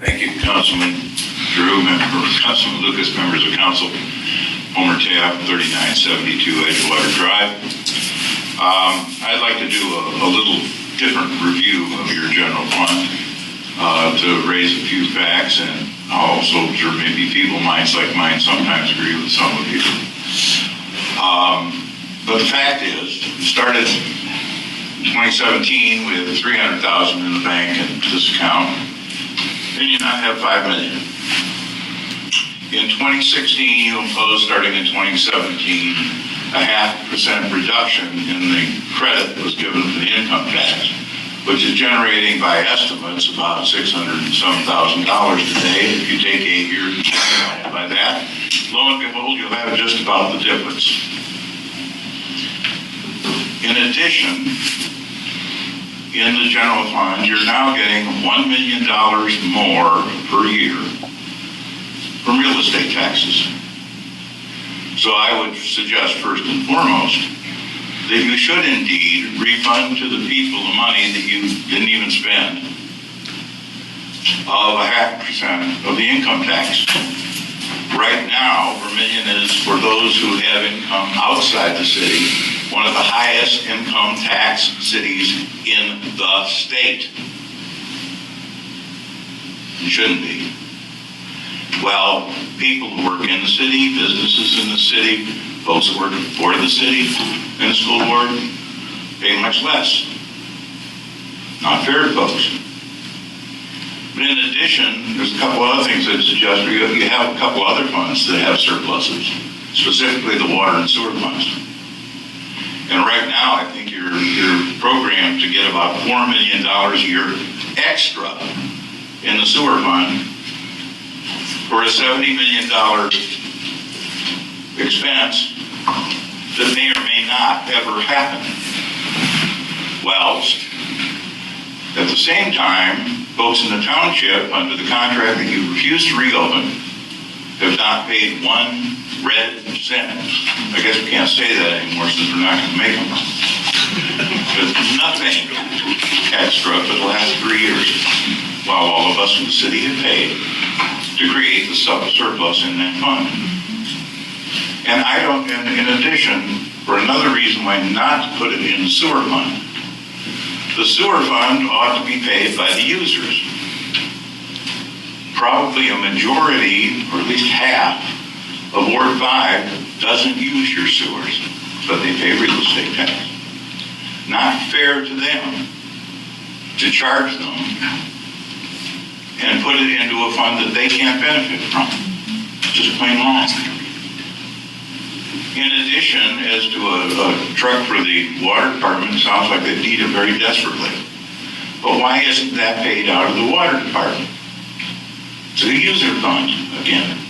Thank you, Councilman Drew, Councilman Lucas, members of council. Homer Taft, 3972 Edgewater Drive. I'd like to do a little different review of your general fund to raise a few facts, and also sure maybe feeble minds like mine sometimes agree with some of you. But the fact is, we started 2017 with $300,000 in the bank in this account, and you now have $5 million. In 2016, you imposed, starting in 2017, a 0.5% reduction in the credit that was given for the income tax, which is generating, by estimates, about $600,000 today. If you take 8 years and multiply it by that, lo and behold, you'll have just about the difference. In addition, in the general fund, you're now getting $1 million more per year from real estate taxes. So I would suggest, first and foremost, that you should indeed refund to the people the money that you didn't even spend of a 0.5% of the income tax. Right now, Vermilion is, for those who have income outside the city, one of the highest income tax cities in the state. It shouldn't be. Well, people who work in the city, businesses in the city, folks who work for the city and the school board pay much less. Not fair to folks. But in addition, there's a couple other things I'd suggest. You have a couple other funds that have surpluses, specifically the water and sewer funds. And right now, I think you're programmed to get about $4 million a year extra in the sewer fund for a $70 million expense that may or may not ever happen. Well, at the same time, folks in the township, under the contract that you refused to reopen, have not paid one red cent. I guess we can't say that anymore since we're not going to make them. There's nothing extra for the last 3 years, while all of us in the city have paid to create the surplus in that fund. And in addition, for another reason why not to put it in the sewer fund, the sewer fund ought to be paid by the users. Probably a majority, or at least half, of Ward 5 doesn't use your sewers, but they pay real estate tax. Not fair to them to charge them and put it into a fund that they can't benefit from. Just plain wrong. In addition, as to a truck for the water department, it sounds like they need it very desperately. But why isn't that paid out of the water department? It's a user fund, again.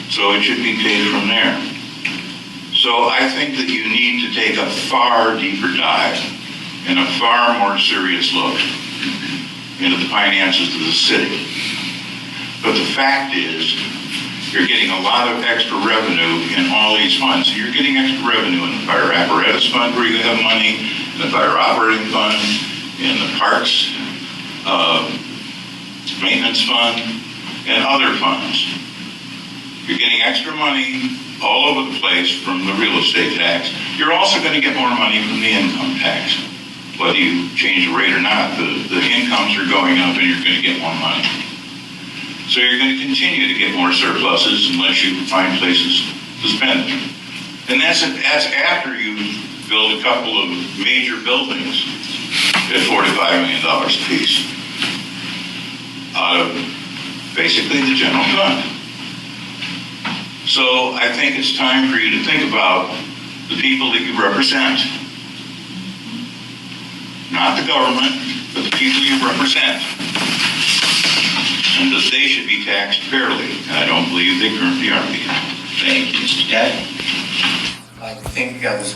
So it should be paid from there. So I think that you need to take a far deeper dive and a far more serious look into the finances of the city. But the fact is, you're getting a lot of extra revenue in all these funds. So you're getting extra revenue in the fire apparatus fund where you have money, in the fire operating fund, in the parks maintenance fund, and other funds. You're getting extra money all over the place from the real estate tax. You're also going to get more money from the income tax. Whether you change the rate or not, the incomes are going up and you're going to get more money. So you're going to continue to get more surpluses unless you find places to spend it. And that's after you build a couple of major buildings at $45 million apiece out of basically the general fund. So I think it's time for you to think about the people that you represent. Not the government, but the people you represent. And that they should be taxed fairly. And I don't believe they currently are being. Thank you. Mr. Ted? I think that was